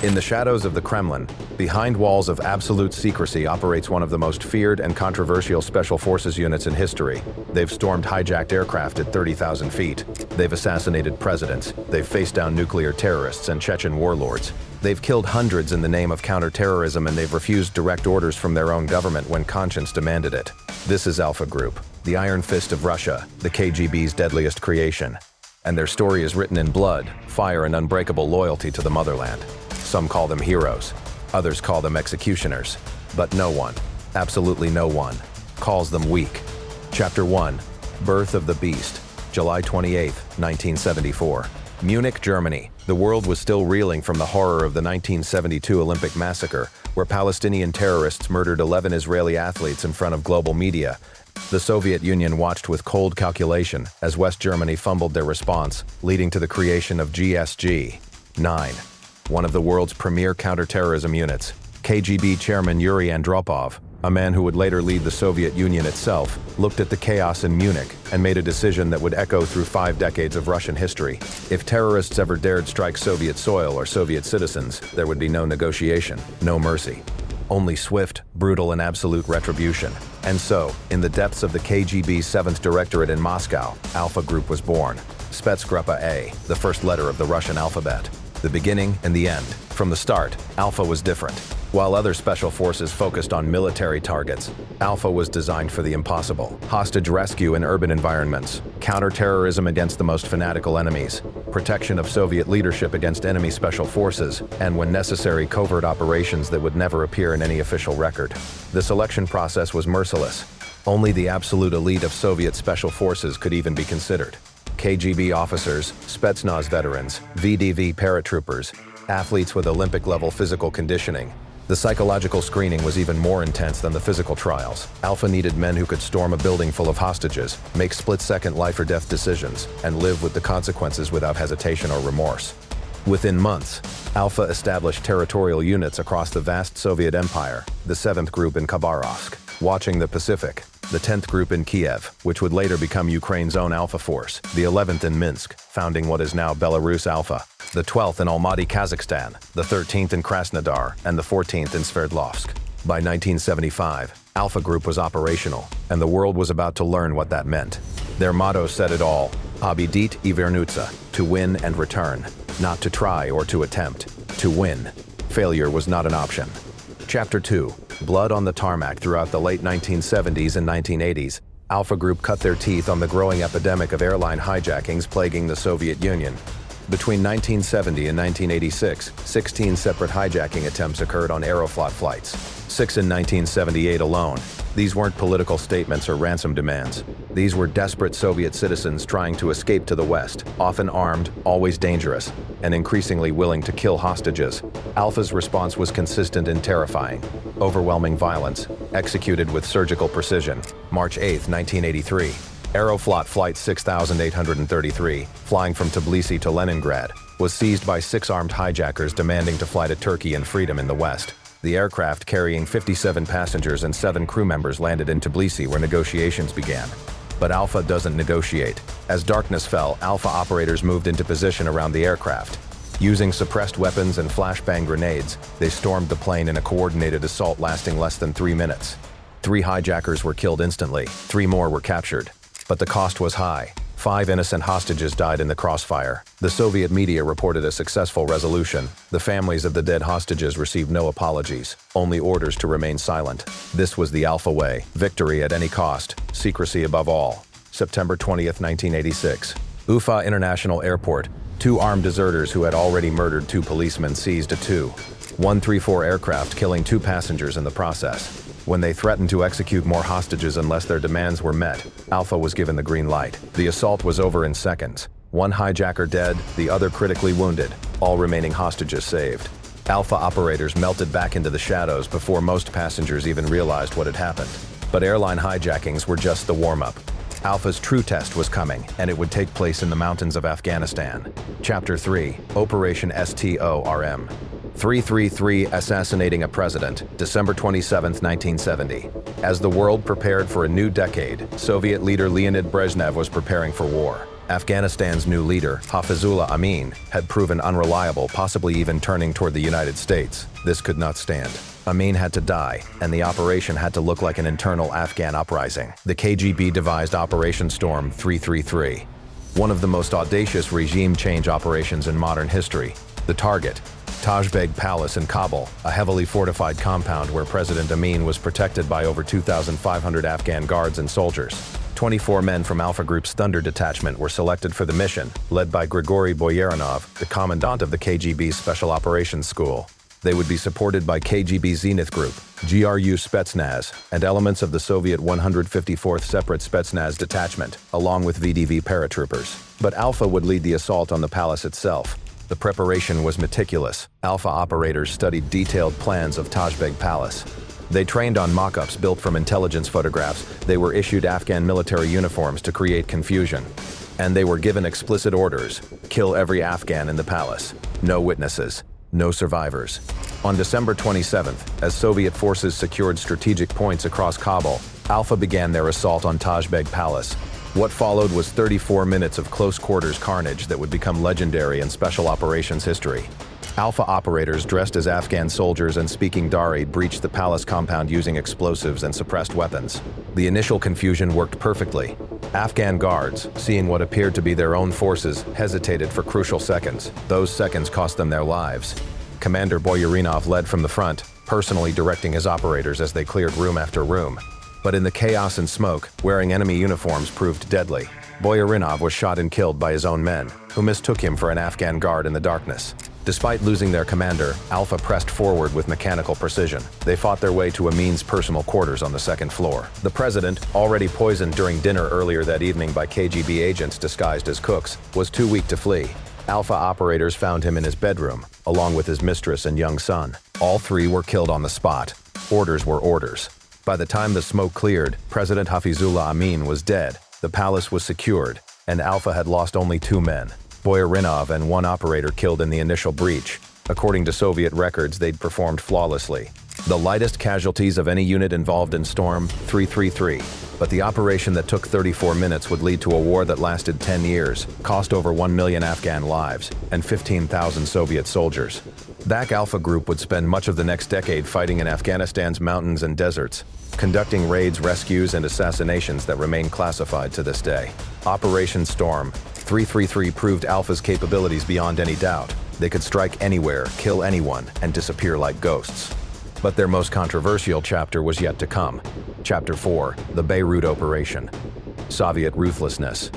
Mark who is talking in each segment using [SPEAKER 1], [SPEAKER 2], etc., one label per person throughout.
[SPEAKER 1] In the shadows of the Kremlin, behind walls of absolute secrecy operates one of the most feared and controversial special forces units in history. They've stormed hijacked aircraft at 30,000 feet. They've assassinated presidents. They've faced down nuclear terrorists and Chechen warlords. They've killed hundreds in the name of counter-terrorism, and they've refused direct orders from their own government when conscience demanded it. This is Alpha Group, the iron fist of Russia, the KGB's deadliest creation. And their story is written in blood, fire, and unbreakable loyalty to the motherland. Some call them heroes, others call them executioners, but no one, absolutely no one, calls them weak. Chapter 1, Birth of the Beast, July 28, 1974. Munich, Germany. The world was still reeling from the horror of the 1972 Olympic massacre, where Palestinian terrorists murdered 11 Israeli athletes in front of global media. The Soviet Union watched with cold calculation as West Germany fumbled their response, leading to the creation of GSG-9. One of the world's premier counter-terrorism units. KGB chairman Yuri Andropov, a man who would later lead the Soviet Union itself, looked at the chaos in Munich and made a decision that would echo through 5 decades of Russian history. If terrorists ever dared strike Soviet soil or Soviet citizens, there would be no negotiation, no mercy. Only swift, brutal, and absolute retribution. And so, in the depths of the KGB's 7th Directorate in Moscow, Alpha Group was born. Spetsnaz A, the first letter of the Russian alphabet. The beginning and the end. From the start, Alpha was different. While other special forces focused on military targets, Alpha was designed for the impossible. Hostage rescue in urban environments, counter-terrorism against the most fanatical enemies, protection of Soviet leadership against enemy special forces, and when necessary, covert operations that would never appear in any official record. The selection process was merciless. Only the absolute elite of Soviet special forces could even be considered. KGB officers, Spetsnaz veterans, VDV paratroopers, athletes with Olympic-level physical conditioning. The psychological screening was even more intense than the physical trials. Alpha needed men who could storm a building full of hostages, make split-second life-or-death decisions, and live with the consequences without hesitation or remorse. Within months, Alpha established territorial units across the vast Soviet Empire, the 7th Group in Khabarovsk, watching the Pacific, the 10th Group in Kiev, which would later become Ukraine's own Alpha Force, the 11th in Minsk, founding what is now Belarus Alpha, the 12th in Almaty, Kazakhstan, the 13th in Krasnodar, and the 14th in Sverdlovsk. By 1975, Alpha Group was operational, and the world was about to learn what that meant. Their motto said it all: Победить и вернуться, to win and return, not to try or to attempt, to win. Failure was not an option. Chapter 2, Blood on the Tarmac. Throughout the late 1970s and 1980s, Alpha Group cut their teeth on the growing epidemic of airline hijackings plaguing the Soviet Union. Between 1970 and 1986, 16 separate hijacking attempts occurred on Aeroflot flights, 6 in 1978 alone. These weren't political statements or ransom demands. These were desperate Soviet citizens trying to escape to the West, often armed, always dangerous, and increasingly willing to kill hostages. Alpha's response was consistent and terrifying. Overwhelming violence, executed with surgical precision. March 8, 1983. Aeroflot Flight 6833, flying from Tbilisi to Leningrad, was seized by 6 armed hijackers demanding to fly to Turkey and freedom in the West. The aircraft, carrying 57 passengers and 7 crew members, landed in Tbilisi, where negotiations began. But Alpha doesn't negotiate. As darkness fell, Alpha operators moved into position around the aircraft. Using suppressed weapons and flashbang grenades, they stormed the plane in a coordinated assault lasting less than 3 minutes. 3 hijackers were killed instantly, 3 more were captured. But the cost was high. 5 innocent hostages died in the crossfire. The Soviet media reported a successful resolution. The families of the dead hostages received no apologies, only orders to remain silent. This was the Alpha way: victory at any cost, secrecy above all. September 20th, 1986. Ufa International Airport. 2 armed deserters who had already murdered 2 policemen seized a Tu-134 aircraft, killing 2 passengers in the process. When they threatened to execute more hostages unless their demands were met, Alpha was given the green light. The assault was over in seconds. 1 hijacker dead, the other critically wounded, all remaining hostages saved. Alpha operators melted back into the shadows before most passengers even realized what had happened. But airline hijackings were just the warm-up. Alpha's true test was coming, and it would take place in the mountains of Afghanistan. Chapter 3, Operation STORM. 333 Assassinating a President, December 27, 1970. As the world prepared for a new decade, Soviet leader Leonid Brezhnev was preparing for war. Afghanistan's new leader, Hafizullah Amin, had proven unreliable, possibly even turning toward the United States. This could not stand. Amin had to die, and the operation had to look like an internal Afghan uprising. The KGB devised Operation Storm 333, one of the most audacious regime change operations in modern history. The target, Taj Beg Palace in Kabul, a heavily fortified compound where President Amin was protected by over 2,500 Afghan guards and soldiers. 24 men from Alpha Group's Thunder Detachment were selected for the mission, led by Grigory Boyarinov, the commandant of the KGB's Special Operations School. They would be supported by KGB Zenith Group, GRU Spetsnaz, and elements of the Soviet 154th Separate Spetsnaz Detachment, along with VDV paratroopers. But Alpha would lead the assault on the palace itself. The preparation was meticulous. Alpha operators studied detailed plans of Taj Beg Palace. They trained on mock-ups built from intelligence photographs. They were issued Afghan military uniforms to create confusion. And they were given explicit orders: kill every Afghan in the palace. No witnesses. No survivors. On December 27th, as Soviet forces secured strategic points across Kabul, Alpha began their assault on Taj Beg Palace. What followed was 34 minutes of close-quarters carnage that would become legendary in special operations history. Alpha operators dressed as Afghan soldiers and speaking Dari breached the palace compound using explosives and suppressed weapons. The initial confusion worked perfectly. Afghan guards, seeing what appeared to be their own forces, hesitated for crucial seconds. Those seconds cost them their lives. Commander Boyarinov led from the front, personally directing his operators as they cleared room after room. But in the chaos and smoke, wearing enemy uniforms proved deadly. Boyarinov was shot and killed by his own men, who mistook him for an Afghan guard in the darkness. Despite losing their commander, Alpha pressed forward with mechanical precision. They fought their way to Amin's personal quarters on the second floor. The president, already poisoned during dinner earlier that evening by KGB agents disguised as cooks, was too weak to flee. Alpha operators found him in his bedroom, along with his mistress and young son. All three were killed on the spot. Orders were orders. By the time the smoke cleared, President Hafizullah Amin was dead, the palace was secured, and Alpha had lost only 2 men. Boyarinov and 1 operator killed in the initial breach. According to Soviet records, they'd performed flawlessly. The lightest casualties of any unit involved in Storm 333. But the operation that took 34 minutes would lead to a war that lasted 10 years, cost over 1 million Afghan lives, and 15,000 Soviet soldiers. BAC Alpha Group would spend much of the next decade fighting in Afghanistan's mountains and deserts, conducting raids, rescues, and assassinations that remain classified to this day. Operation Storm 333 proved Alpha's capabilities beyond any doubt. They could strike anywhere, kill anyone, and disappear like ghosts. But their most controversial chapter was yet to come. Chapter 4, the Beirut Operation. Soviet Ruthlessness.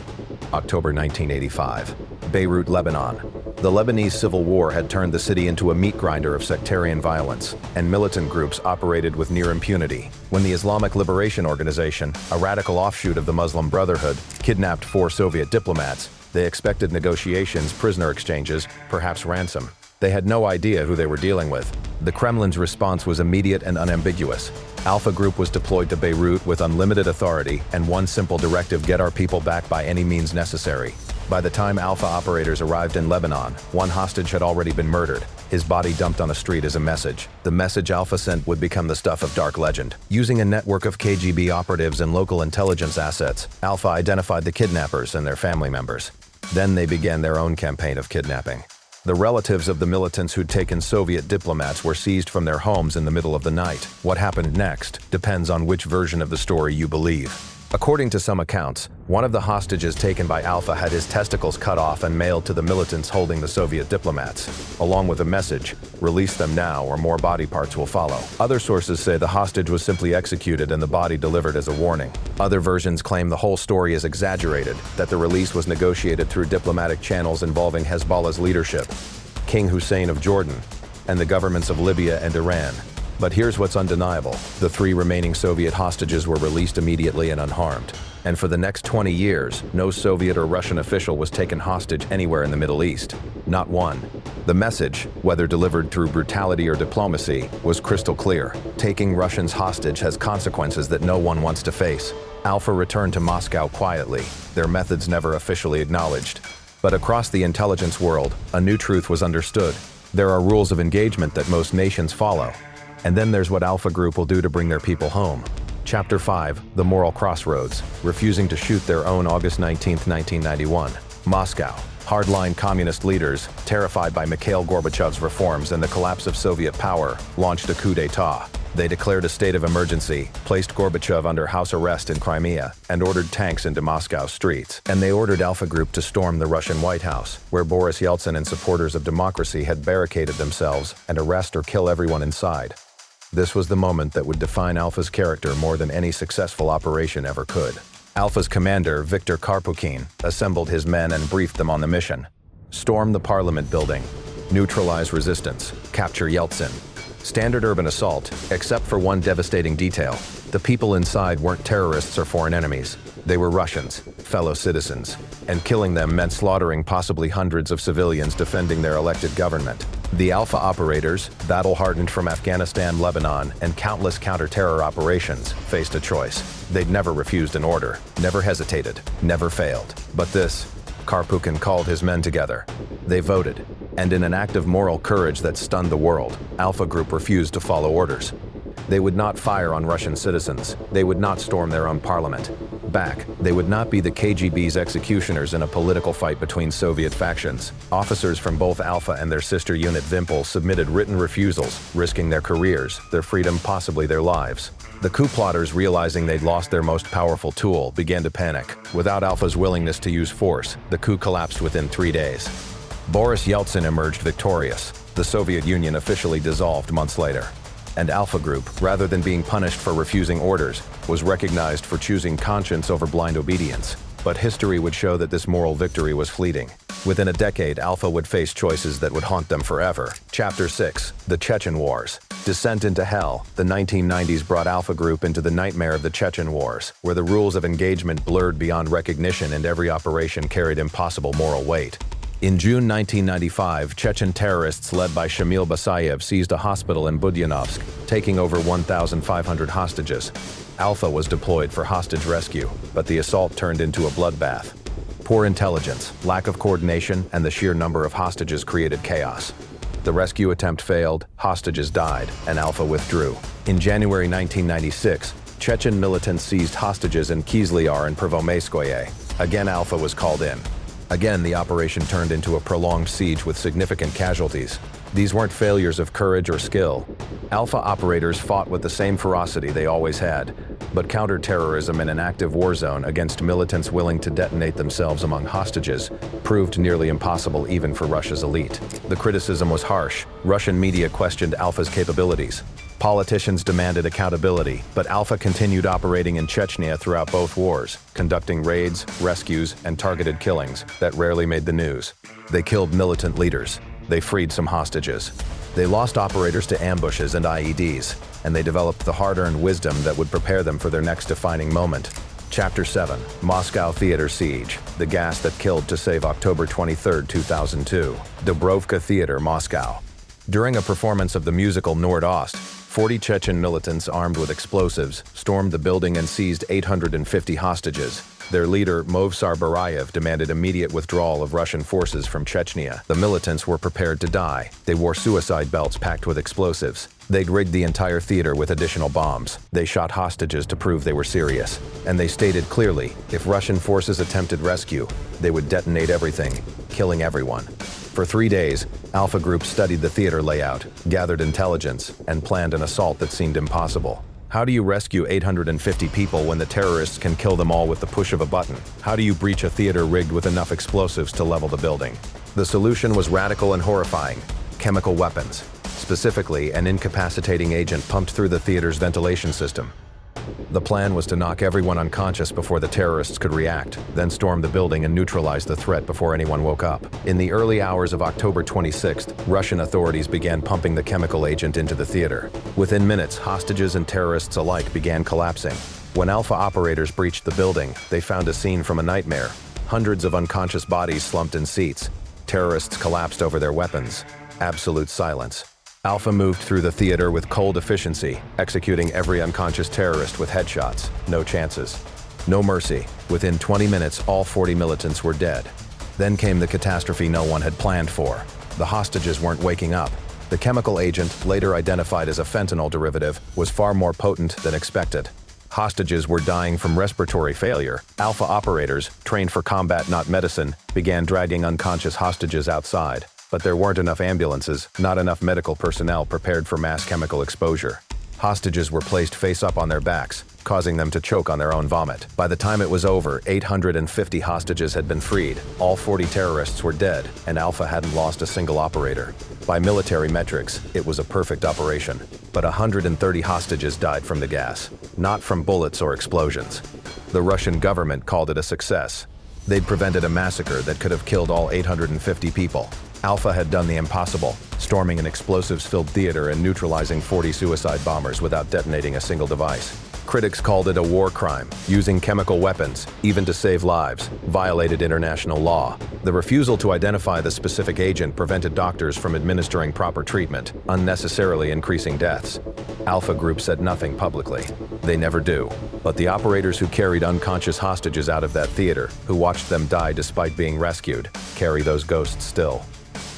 [SPEAKER 1] October 1985. Beirut, Lebanon. The Lebanese Civil War had turned the city into a meat grinder of sectarian violence, and militant groups operated with near impunity. When the Islamic Liberation Organization, a radical offshoot of the Muslim Brotherhood, kidnapped 4 Soviet diplomats, they expected negotiations, prisoner exchanges, perhaps ransom. They had no idea who they were dealing with. The Kremlin's response was immediate and unambiguous. Alpha Group was deployed to Beirut with unlimited authority and one simple directive: get our people back by any means necessary. By the time Alpha operators arrived in Lebanon, 1 hostage had already been murdered, his body dumped on a street as a message. The message Alpha sent would become the stuff of dark legend. Using a network of KGB operatives and local intelligence assets, Alpha identified the kidnappers and their family members. Then they began their own campaign of kidnapping. The relatives of the militants who'd taken Soviet diplomats were seized from their homes in the middle of the night. What happened next depends on which version of the story you believe. According to some accounts, one of the hostages taken by Alpha had his testicles cut off and mailed to the militants holding the Soviet diplomats, along with a message: release them now or more body parts will follow. Other sources say the hostage was simply executed and the body delivered as a warning. Other versions claim the whole story is exaggerated, that the release was negotiated through diplomatic channels involving Hezbollah's leadership, King Hussein of Jordan, and the governments of Libya and Iran. But here's what's undeniable. The 3 remaining Soviet hostages were released immediately and unharmed. And for the next 20 years, no Soviet or Russian official was taken hostage anywhere in the Middle East. Not one. The message, whether delivered through brutality or diplomacy, was crystal clear. Taking Russians hostage has consequences that no one wants to face. Alpha returned to Moscow quietly, their methods never officially acknowledged. But across the intelligence world, a new truth was understood. There are rules of engagement that most nations follow. And then there's what Alpha Group will do to bring their people home. Chapter 5, The Moral Crossroads, refusing to shoot their own August 19, 1991. Moscow. Hardline communist leaders, terrified by Mikhail Gorbachev's reforms and the collapse of Soviet power, launched a coup d'etat. They declared a state of emergency, placed Gorbachev under house arrest in Crimea, and ordered tanks into Moscow streets. And they ordered Alpha Group to storm the Russian White House, where Boris Yeltsin and supporters of democracy had barricaded themselves, and arrest or kill everyone inside. This was the moment that would define Alpha's character more than any successful operation ever could. Alpha's commander, Viktor Karpukhin, assembled his men and briefed them on the mission. Storm the parliament building. Neutralize resistance. Capture Yeltsin. Standard urban assault, except for one devastating detail. The people inside weren't terrorists or foreign enemies. They were Russians, fellow citizens, and killing them meant slaughtering possibly hundreds of civilians defending their elected government. The Alpha operators, battle-hardened from Afghanistan, Lebanon, and countless counter-terror operations, faced a choice. They'd never refused an order, never hesitated, never failed. But this, Karpukhin called his men together. They voted, and in an act of moral courage that stunned the world, Alpha Group refused to follow orders. They would not fire on Russian citizens. They would not storm their own parliament. They would not be the KGB's executioners in a political fight between Soviet factions. Officers from both Alpha and their sister unit Vimpel submitted written refusals, risking their careers, their freedom, possibly their lives. The coup plotters, realizing they'd lost their most powerful tool, began to panic. Without Alpha's willingness to use force, the coup collapsed within 3 days. Boris Yeltsin emerged victorious. The Soviet Union officially dissolved months later. And Alpha Group, rather than being punished for refusing orders, was recognized for choosing conscience over blind obedience. But history would show that this moral victory was fleeting. Within a decade, Alpha would face choices that would haunt them forever. Chapter 6, The Chechen Wars. Descent into Hell. The 1990s brought Alpha Group into the nightmare of the Chechen Wars, where the rules of engagement blurred beyond recognition and every operation carried impossible moral weight. In June 1995, Chechen terrorists led by Shamil Basayev seized a hospital in Budyanovsk, taking over 1,500 hostages. Alpha was deployed for hostage rescue, but the assault turned into a bloodbath. Poor intelligence, lack of coordination, and the sheer number of hostages created chaos. The rescue attempt failed, hostages died, and Alpha withdrew. In January 1996, Chechen militants seized hostages in Kizlyar and Prvomaiskoye. Again, Alpha was called in. Again, the operation turned into a prolonged siege with significant casualties. These weren't failures of courage or skill. Alpha operators fought with the same ferocity they always had, but counter-terrorism in an active war zone against militants willing to detonate themselves among hostages proved nearly impossible even for Russia's elite. The criticism was harsh. Russian media questioned Alpha's capabilities. Politicians demanded accountability, but Alpha continued operating in Chechnya throughout both wars, conducting raids, rescues, and targeted killings that rarely made the news. They killed militant leaders. They freed some hostages. They lost operators to ambushes and IEDs, and they developed the hard-earned wisdom that would prepare them for their next defining moment. Chapter 7, Moscow Theater Siege, the gas that killed to save October 23, 2002. Dubrovka Theater, Moscow. During a performance of the musical Nord-Ost, 40 Chechen militants armed with explosives stormed the building and seized 850 hostages. Their leader, Movsar Barayev, demanded immediate withdrawal of Russian forces from Chechnya. The militants were prepared to die. They wore suicide belts packed with explosives. They'd rigged the entire theater with additional bombs. They shot hostages to prove they were serious. And they stated clearly, if Russian forces attempted rescue, they would detonate everything, killing everyone. For 3 days, Alpha Group studied the theater layout, gathered intelligence, and planned an assault that seemed impossible. How do you rescue 850 people when the terrorists can kill them all with the push of a button? How do you breach a theater rigged with enough explosives to level the building? The solution was radical and horrifying: chemical weapons. Specifically, an incapacitating agent pumped through the theater's ventilation system. The plan was to knock everyone unconscious before the terrorists could react, then storm the building and neutralize the threat before anyone woke up. In the early hours of October 26th, Russian authorities began pumping the chemical agent into the theater. Within minutes, hostages and terrorists alike began collapsing. When Alpha operators breached the building, they found a scene from a nightmare. Hundreds of unconscious bodies slumped in seats. Terrorists collapsed over their weapons. Absolute silence. Alpha moved through the theater with cold efficiency, executing every unconscious terrorist with headshots. No chances. No mercy. Within 20 minutes, all 40 militants were dead. Then came the catastrophe no one had planned for. The hostages weren't waking up. The chemical agent, later identified as a fentanyl derivative, was far more potent than expected. Hostages were dying from respiratory failure. Alpha operators, trained for combat not medicine, began dragging unconscious hostages outside. But there weren't enough ambulances, not enough medical personnel prepared for mass chemical exposure. Hostages were placed face up on their backs, causing them to choke on their own vomit. By the time it was over, 850 hostages had been freed, all 40 terrorists were dead, and Alpha hadn't lost a single operator. By military metrics, it was a perfect operation. But 130 hostages died from the gas, not from bullets or explosions. The Russian government called it a success. They'd prevented a massacre that could have killed all 850 people. Alpha had done the impossible, storming an explosives-filled theater and neutralizing 40 suicide bombers without detonating a single device. Critics called it a war crime, using chemical weapons, even to save lives, violated international law. The refusal to identify the specific agent prevented doctors from administering proper treatment, unnecessarily increasing deaths. Alpha Group said nothing publicly. They never do. But the operators who carried unconscious hostages out of that theater, who watched them die despite being rescued, carry those ghosts still.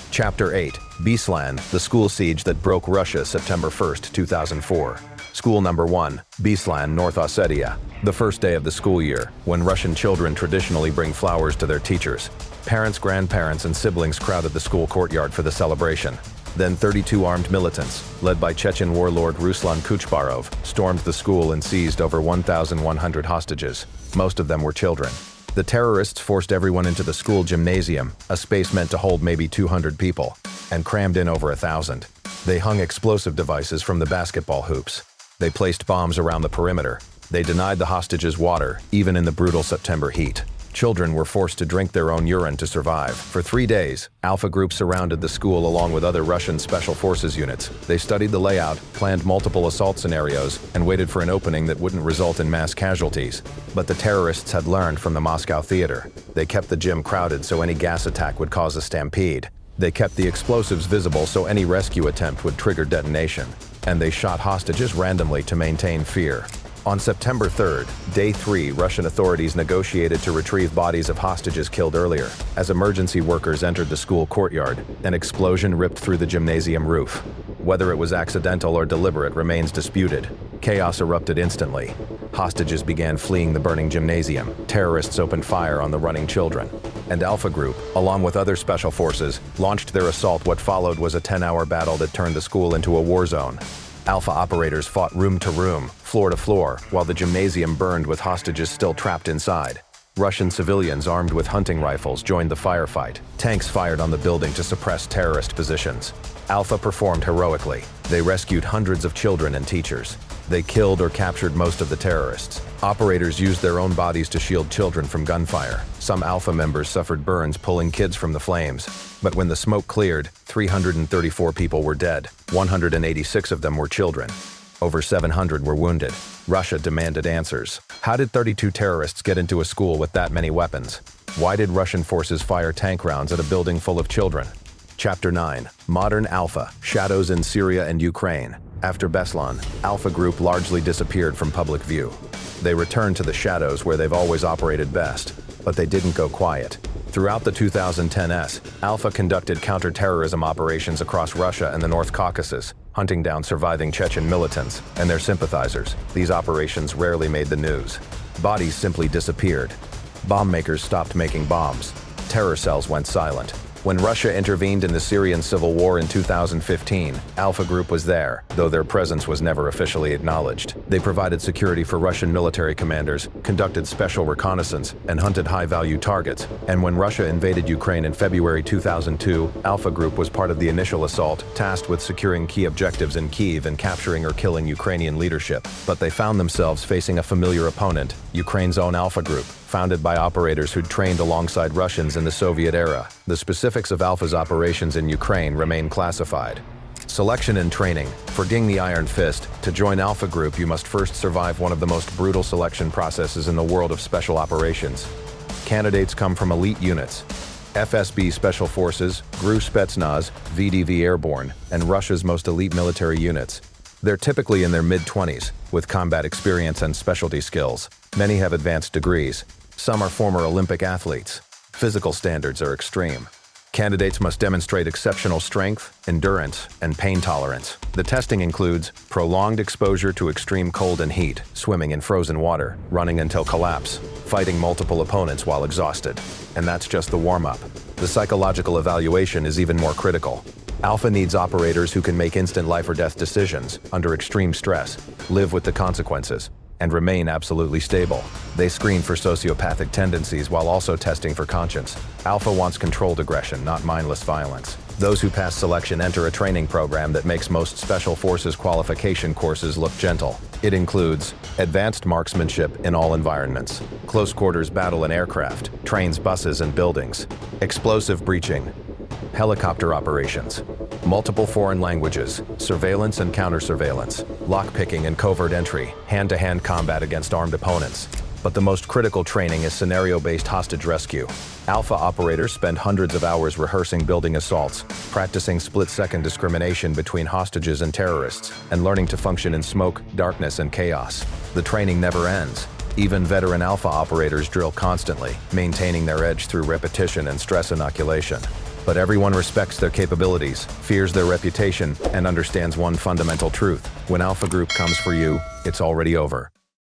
[SPEAKER 1] Chapter 8. Beslan, the school siege that broke Russia September 1, 2004. School number 1, Beslan, North Ossetia. The first day of the school year, when Russian children traditionally bring flowers to their teachers. Parents, grandparents, and siblings crowded the school courtyard for the celebration. Then 32 armed militants, led by Chechen warlord Ruslan Kuchbarov, stormed the school and seized over 1,100 hostages. Most of them were children. The terrorists forced everyone into the school gymnasium, a space meant to hold maybe 200 people, and crammed in over 1,000. They hung explosive devices from the basketball hoops. They placed bombs around the perimeter. They denied the hostages water, even in the brutal September heat. Children were forced to drink their own urine to survive. For 3 days, Alpha Group surrounded the school along with other Russian special forces units. They studied the layout, planned multiple assault scenarios, and waited for an opening that wouldn't result in mass casualties. But the terrorists had learned from the Moscow theater. They kept the gym crowded so any gas attack would cause a stampede. They kept the explosives visible so any rescue attempt would trigger detonation. And they shot hostages randomly to maintain fear. On September 3rd, day 3, Russian authorities negotiated to retrieve bodies of hostages killed earlier. As emergency workers entered the school courtyard, an explosion ripped through the gymnasium roof. Whether it was accidental or deliberate remains disputed. Chaos erupted instantly. Hostages began fleeing the burning gymnasium. Terrorists opened fire on the running children. And Alpha Group, along with other special forces, launched their assault. What followed was a 10-hour battle that turned the school into a war zone. Alpha operators fought room to room, floor to floor, while the gymnasium burned with hostages still trapped inside. Russian civilians armed with hunting rifles joined the firefight. Tanks fired on the building to suppress terrorist positions. Alpha performed heroically. They rescued hundreds of children and teachers. They killed or captured most of the terrorists. Operators used their own bodies to shield children from gunfire. Some Alpha members suffered burns pulling kids from the flames. But when the smoke cleared, 334 people were dead. 186 of them were children. Over 700 were wounded. Russia demanded answers. How did 32 terrorists get into a school with that many weapons? Why did Russian forces fire tank rounds at a building full of children? Chapter 9. Modern Alpha, Shadows in Syria and Ukraine. After Beslan, Alpha Group largely disappeared from public view. They returned to the shadows where they've always operated best, but they didn't go quiet. Throughout the 2010s, Alpha conducted counter-terrorism operations across Russia and the North Caucasus, hunting down surviving Chechen militants and their sympathizers. These operations rarely made the news. Bodies simply disappeared. Bomb makers stopped making bombs. Terror cells went silent. When Russia intervened in the Syrian civil war in 2015, Alpha Group was there, though their presence was never officially acknowledged. They provided security for Russian military commanders, conducted special reconnaissance, and hunted high-value targets. And when Russia invaded Ukraine in February 2002, Alpha Group was part of the initial assault, tasked with securing key objectives in Kyiv and capturing or killing Ukrainian leadership. But they found themselves facing a familiar opponent, Ukraine's own Alpha Group, founded by operators who'd trained alongside Russians in the Soviet era. The specifics of Alpha's operations in Ukraine remain classified. Selection and training. For Ding the Iron Fist, to join Alpha Group, you must first survive one of the most brutal selection processes in the world of special operations. Candidates come from elite units: FSB Special Forces, GRU Spetsnaz, VDV Airborne, and Russia's most elite military units. They're typically in their mid-20s, with combat experience and specialty skills. Many have advanced degrees. Some are former Olympic athletes. Physical standards are extreme. Candidates must demonstrate exceptional strength, endurance, and pain tolerance. The testing includes prolonged exposure to extreme cold and heat, swimming in frozen water, running until collapse, fighting multiple opponents while exhausted. And that's just the warm-up. The psychological evaluation is even more critical. Alpha needs operators who can make instant life or death decisions under extreme stress, live with the consequences, and remain absolutely stable. They screen for sociopathic tendencies while also testing for conscience. Alpha wants controlled aggression, not mindless violence. Those who pass selection enter a training program that makes most Special Forces qualification courses look gentle. It includes advanced marksmanship in all environments, close quarters battle in aircraft, trains, buses, and buildings, explosive breaching, helicopter operations, multiple foreign languages, surveillance and counter-surveillance, lockpicking and covert entry, hand-to-hand combat against armed opponents. But the most critical training is scenario-based hostage rescue. Alpha operators spend hundreds of hours rehearsing building assaults, practicing split-second discrimination between hostages and terrorists, and learning to function in smoke, darkness, and chaos. The training never ends. Even veteran Alpha operators drill constantly, maintaining their edge through repetition and stress inoculation. But everyone respects their capabilities, fears their reputation, and understands one fundamental truth. When Alpha Group comes for you, it's already over.